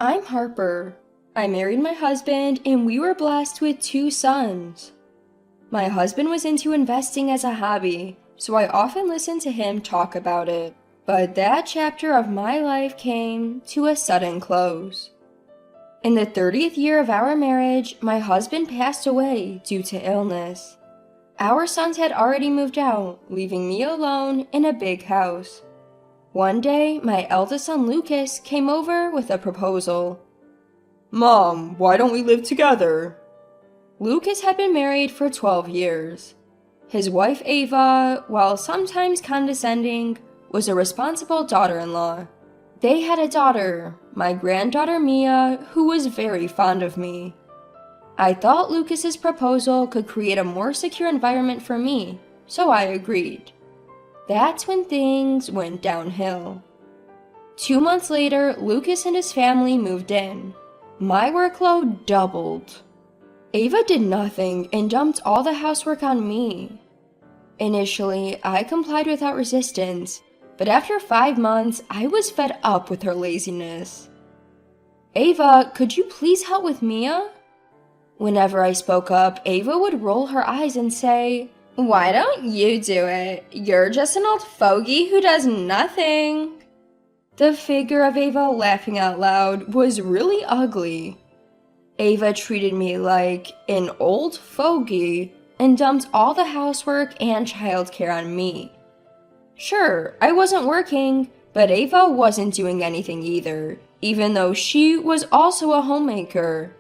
I'm Harper. I married my husband and we were blessed with 2 sons. My husband was into investing as a hobby, so I often listened to him talk about it. But that chapter of my life came to a sudden close. In the 30th year of our marriage, my husband passed away due to illness. Our sons had already moved out, leaving me alone in a big house. One day, my eldest son Lucas came over with a proposal. Mom, why don't we live together? Lucas had been married for 12 years. His wife Ava, while sometimes condescending, was a responsible daughter-in-law. They had a daughter, my granddaughter Mia, who was very fond of me. I thought Lucas's proposal could create a more secure environment for me, so I agreed. That's when things went downhill. 2 months later, Lucas and his family moved in. My workload doubled. Ava did nothing and dumped all the housework on me. Initially, I complied without resistance, but after 5 months, I was fed up with her laziness. Ava, could you please help with Mia? Whenever I spoke up, Ava would roll her eyes and say, "Why don't you do it? You're just an old fogey who does nothing." The figure of Ava laughing out loud was really ugly. Ava treated me like an old fogey and dumped all the housework and childcare on me. Sure, I wasn't working, but Ava wasn't doing anything either, even though she was also a homemaker.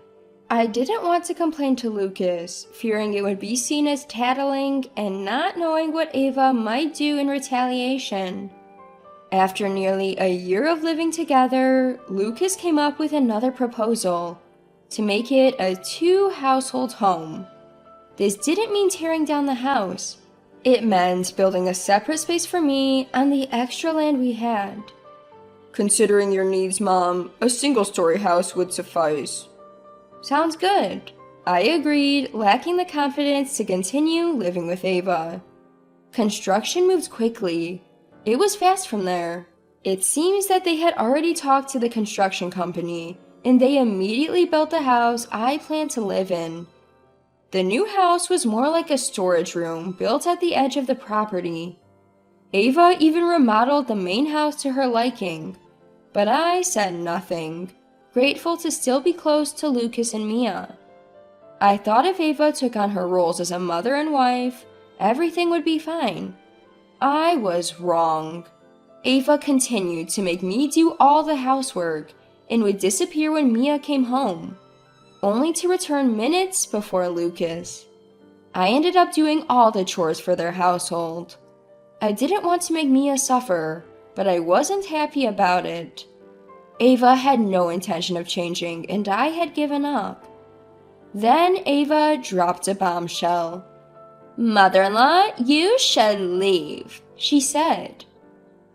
I didn't want to complain to Lucas, fearing it would be seen as tattling and not knowing what Ava might do in retaliation. After nearly a year of living together, Lucas came up with another proposal, to make it a 2-household home. This didn't mean tearing down the house. It meant building a separate space for me on the extra land we had. Considering your needs, Mom, a single-story house would suffice. Sounds good. I agreed, lacking the confidence to continue living with Ava. Construction moved quickly. It was fast from there. It seems that they had already talked to the construction company, and they immediately built the house I planned to live in. The new house was more like a storage room built at the edge of the property. Ava even remodeled the main house to her liking, but I said nothing, grateful to still be close to Lucas and Mia. I thought if Ava took on her roles as a mother and wife, everything would be fine. I was wrong. Ava continued to make me do all the housework and would disappear when Mia came home, only to return minutes before Lucas. I ended up doing all the chores for their household. I didn't want to make Mia suffer, but I wasn't happy about it. Ava had no intention of changing, and I had given up. Then Ava dropped a bombshell. "Mother-in-law, you should leave," she said.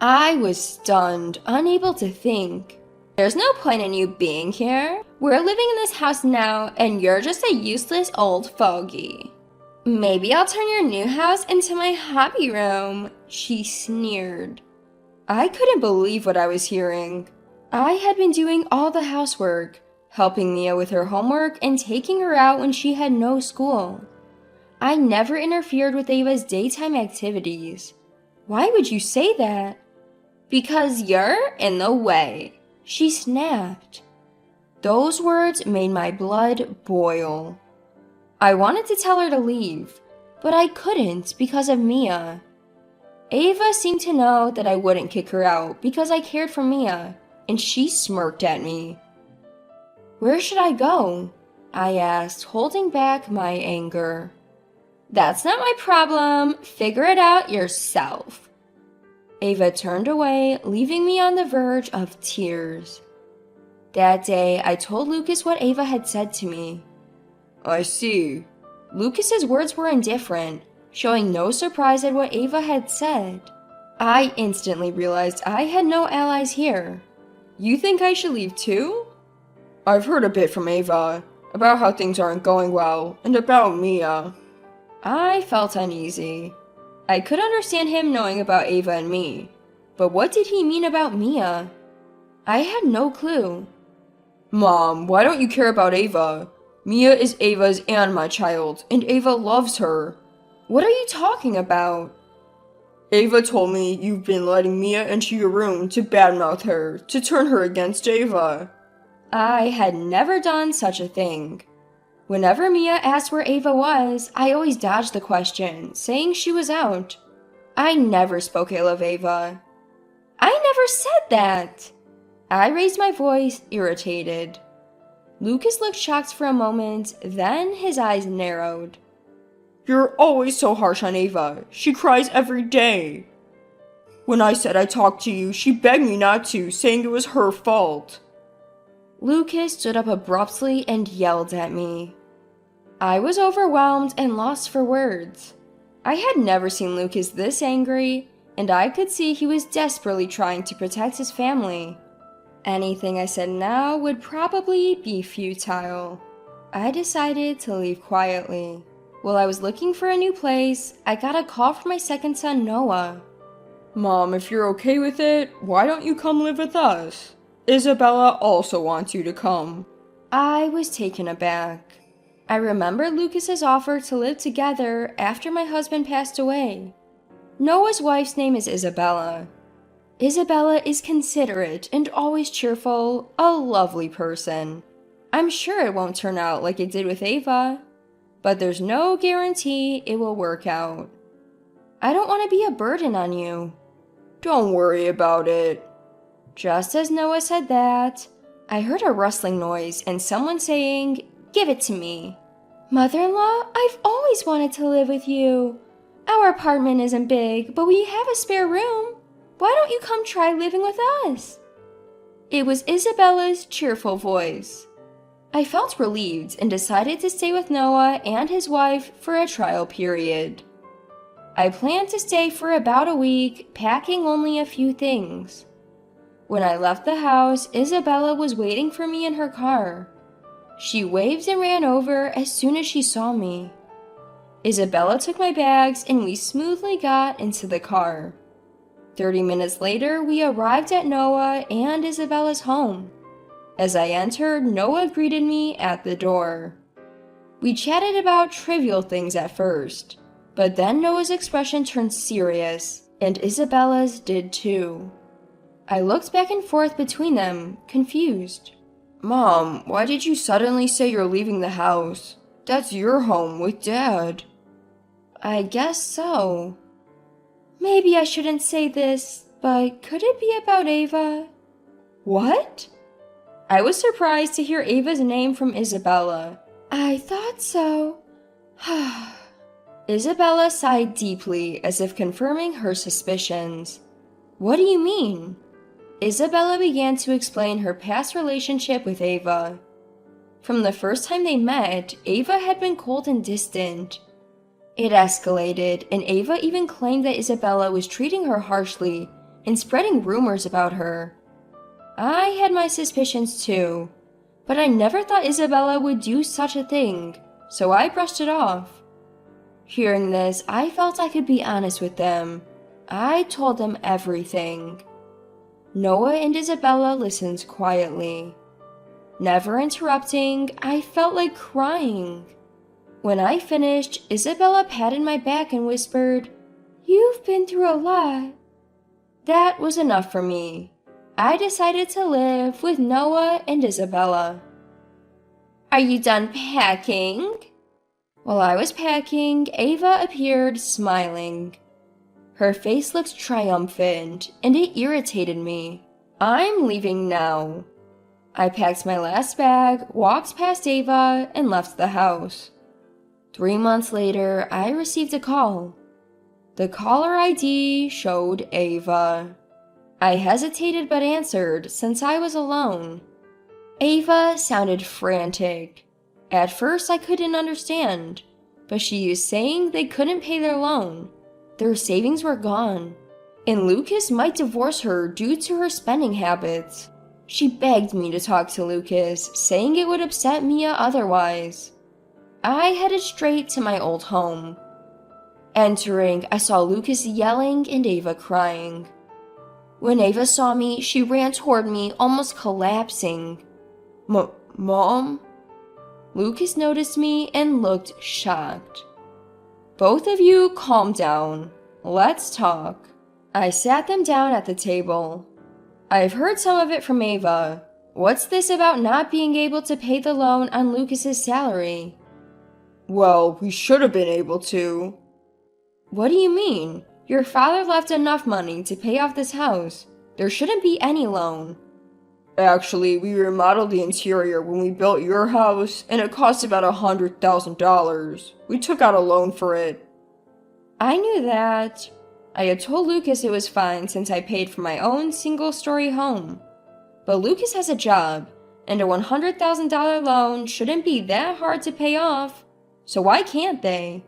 I was stunned, unable to think. "There's no point in you being here. We're living in this house now, and you're just a useless old fogey. Maybe I'll turn your new house into my hobby room," she sneered. I couldn't believe what I was hearing. I had been doing all the housework, helping Mia with her homework and taking her out when she had no school. I never interfered with Ava's daytime activities. Why would you say that? "Because you're in the way," she snapped. Those words made my blood boil. I wanted to tell her to leave, but I couldn't because of Mia. Ava seemed to know that I wouldn't kick her out because I cared for Mia, and she smirked at me. "Where should I go?" I asked, holding back my anger. "That's not my problem. Figure it out yourself." Ava turned away, leaving me on the verge of tears. That day, I told Lucas what Ava had said to me. I see. Lucas's words were indifferent, showing no surprise at what Ava had said. I instantly realized I had no allies here. You think I should leave too? I've heard a bit from Ava about how things aren't going well, and about Mia. I felt uneasy. I could understand him knowing about Ava and me, but what did he mean about Mia? I had no clue. Mom, why don't you care about Ava? Mia is Ava's and my child, and Ava loves her. What are you talking about? Ava told me you've been letting Mia into your room to badmouth her, to turn her against Ava. I had never done such a thing. Whenever Mia asked where Ava was, I always dodged the question, saying she was out. I never spoke ill of Ava. I never said that! I raised my voice, irritated. Lucas looked shocked for a moment, then his eyes narrowed. You're always so harsh on Ava. She cries every day. When I said I talked to you, she begged me not to, saying it was her fault. Lucas stood up abruptly and yelled at me. I was overwhelmed and lost for words. I had never seen Lucas this angry, and I could see he was desperately trying to protect his family. Anything I said now would probably be futile. I decided to leave quietly. While I was looking for a new place, I got a call from my second son, Noah. Mom, if you're okay with it, why don't you come live with us? Isabella also wants you to come. I was taken aback. I remembered Lucas's offer to live together after my husband passed away. Noah's wife's name is Isabella. Isabella is considerate and always cheerful, a lovely person. I'm sure it won't turn out like it did with Ava, but there's no guarantee it will work out. I don't want to be a burden on you. Don't worry about it. Just as Noah said that, I heard a rustling noise and someone saying, "Give it to me." Mother-in-law, I've always wanted to live with you. Our apartment isn't big, but we have a spare room. Why don't you come try living with us? It was Isabella's cheerful voice. I felt relieved and decided to stay with Noah and his wife for a trial period. I planned to stay for about a week, packing only a few things. When I left the house, Isabella was waiting for me in her car. She waved and ran over as soon as she saw me. Isabella took my bags and we smoothly got into the car. 30 minutes later, we arrived at Noah and Isabella's home. As I entered, Noah greeted me at the door. We chatted about trivial things at first, but then Noah's expression turned serious, and Isabella's did too. I looked back and forth between them, confused. Mom, why did you suddenly say you're leaving the house? That's your home with Dad. I guess so. Maybe I shouldn't say this, but could it be about Ava? What? I was surprised to hear Ava's name from Isabella. I thought so. Isabella sighed deeply, as if confirming her suspicions. What do you mean? Isabella began to explain her past relationship with Ava. From the first time they met, Ava had been cold and distant. It escalated, and Ava even claimed that Isabella was treating her harshly and spreading rumors about her. I had my suspicions too, but I never thought Isabella would do such a thing, so I brushed it off. Hearing this, I felt I could be honest with them. I told them everything. Noah and Isabella listened quietly. Never interrupting, I felt like crying. When I finished, Isabella patted my back and whispered, "You've been through a lot." That was enough for me. I decided to live with Noah and Isabella. Are you done packing? While I was packing, Ava appeared smiling. Her face looked triumphant, and it irritated me. I'm leaving now. I packed my last bag, walked past Ava, and left the house. 3 months later, I received a call. The caller ID showed Ava. I hesitated but answered since I was alone. Ava sounded frantic. At first I couldn't understand, but she was saying they couldn't pay their loan. Their savings were gone, and Lucas might divorce her due to her spending habits. She begged me to talk to Lucas, saying it would upset Mia otherwise. I headed straight to my old home. Entering, I saw Lucas yelling and Ava crying. When Ava saw me, she ran toward me, almost collapsing. Mom? Lucas noticed me and looked shocked. Both of you calm down. Let's talk. I sat them down at the table. I've heard some of it from Ava. What's this about not being able to pay the loan on Lucas's salary? Well, we should have been able to. What do you mean? Your father left enough money to pay off this house. There shouldn't be any loan. Actually, we remodeled the interior when we built your house, and it cost about $100,000. We took out a loan for it. I knew that. I had told Lucas it was fine since I paid for my own single-story home. But Lucas has a job, and a $100,000 loan shouldn't be that hard to pay off. So why can't they?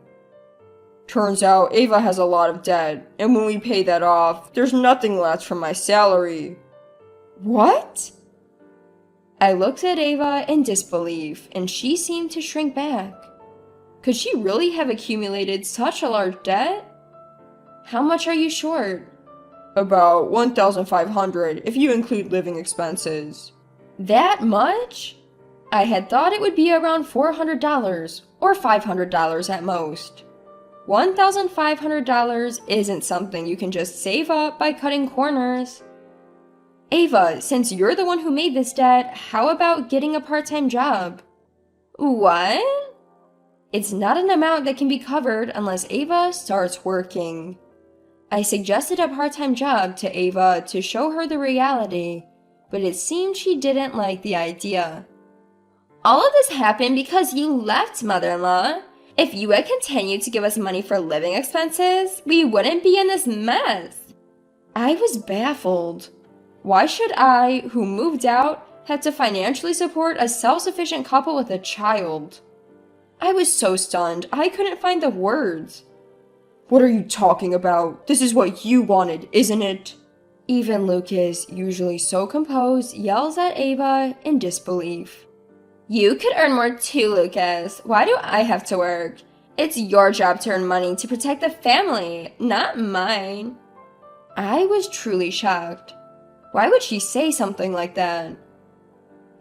Turns out Ava has a lot of debt, and when we pay that off, there's nothing left from my salary. What? I looked at Ava in disbelief, and she seemed to shrink back. Could she really have accumulated such a large debt? How much are you short? About $1,500 if you include living expenses. That much? I had thought it would be around $400 or $500 at most. $1,500 isn't something you can just save up by cutting corners. Ava, since you're the one who made this debt, how about getting a part-time job? What? It's not an amount that can be covered unless Ava starts working. I suggested a part-time job to Ava to show her the reality, but it seemed she didn't like the idea. All of this happened because you left, mother-in-law. If you had continued to give us money for living expenses, we wouldn't be in this mess. I was baffled. Why should I, who moved out, have to financially support a self-sufficient couple with a child? I was so stunned, I couldn't find the words. What are you talking about? This is what you wanted, isn't it? Even Lucas, usually so composed, yells at Ava in disbelief. You could earn more too, Lucas. Why do I have to work? It's your job to earn money to protect the family, not mine. I was truly shocked. Why would she say something like that?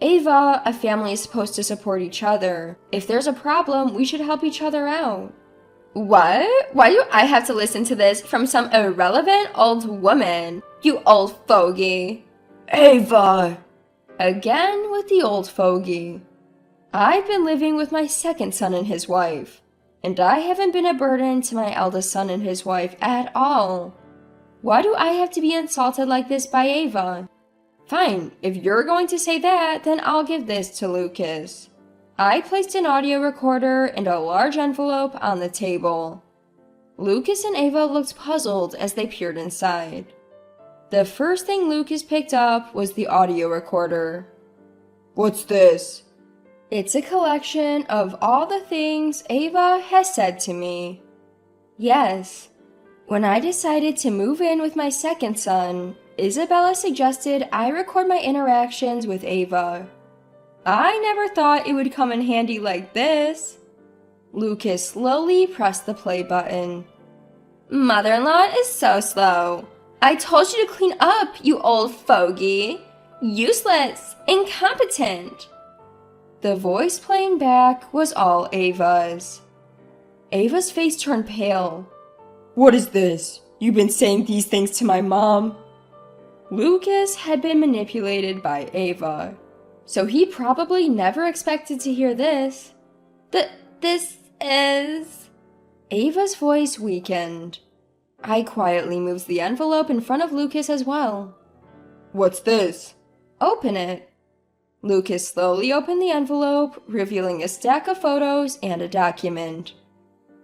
Ava, a family is supposed to support each other. If there's a problem, we should help each other out. What? Why do I have to listen to this from some irrelevant old woman? You old fogey. Ava! Again with the old fogey. I've been living with my second son and his wife, and I haven't been a burden to my eldest son and his wife at all. Why do I have to be insulted like this by Ava? Fine, if you're going to say that, then I'll give this to Lucas. I placed an audio recorder and a large envelope on the table. Lucas and Ava looked puzzled as they peered inside. The first thing Lucas picked up was the audio recorder. What's this? It's a collection of all the things Ava has said to me. Yes. When I decided to move in with my second son, Isabella suggested I record my interactions with Ava. I never thought it would come in handy like this. Lucas slowly pressed the play button. Mother-in-law is so slow. I told you to clean up, you old fogey. Useless, incompetent. The voice playing back was all Ava's. Ava's face turned pale. What is this? You've been saying these things to my mom? Lucas had been manipulated by Ava, so he probably never expected to hear this. This is... Ava's voice weakened. I quietly moved the envelope in front of Lucas as well. What's this? Open it. Lucas slowly opened the envelope, revealing a stack of photos and a document.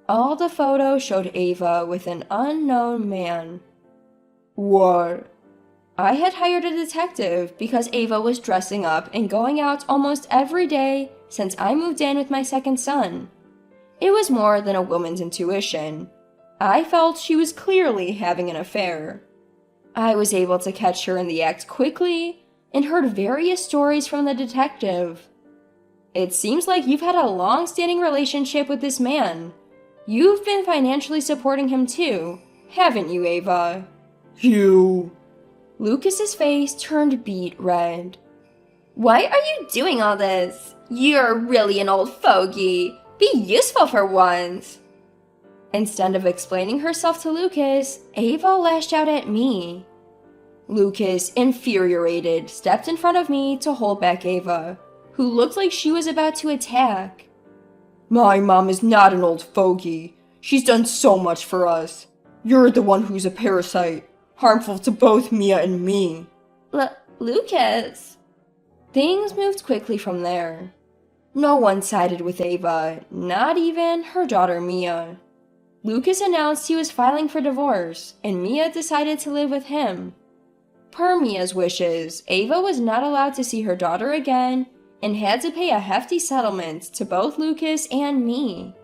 All the photos showed Ava with an unknown man. What? I had hired a detective because Ava was dressing up and going out almost every day since I moved in with my second son. It was more than a woman's intuition. I felt she was clearly having an affair. I was able to catch her in the act quickly and heard various stories from the detective. It seems like you've had a long-standing relationship with this man. You've been financially supporting him too, haven't you, Ava? You... Lucas's face turned beet red. Why are you doing all this? You're really an old fogey. Be useful for once. Instead of explaining herself to Lucas, Ava lashed out at me. Lucas, infuriated, stepped in front of me to hold back Ava, who looked like she was about to attack. My mom is not an old fogey. She's done so much for us. You're the one who's a parasite, harmful to both Mia and me. Lucas. Things moved quickly from there. No one sided with Ava, not even her daughter Mia. Lucas announced he was filing for divorce, and Mia decided to live with him. Per Mia's wishes, Ava was not allowed to see her daughter again and had to pay a hefty settlement to both Lucas and me.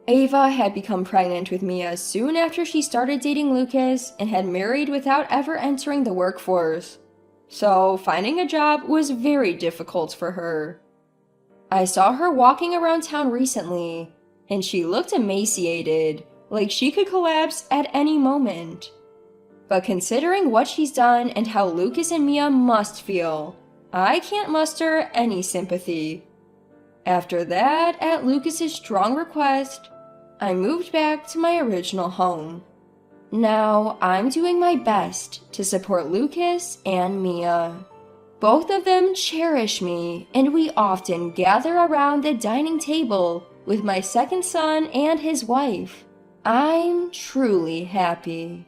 Ava had become pregnant with Mia soon after she started dating Lucas and had married without ever entering the workforce. So finding a job was very difficult for her. I saw her walking around town recently, and she looked emaciated, like she could collapse at any moment. But considering what she's done and how Lucas and Mia must feel, I can't muster any sympathy. After that, at Lucas's strong request, I moved back to my original home. Now, I'm doing my best to support Lucas and Mia. Both of them cherish me, and we often gather around the dining table with my second son and his wife. I'm truly happy.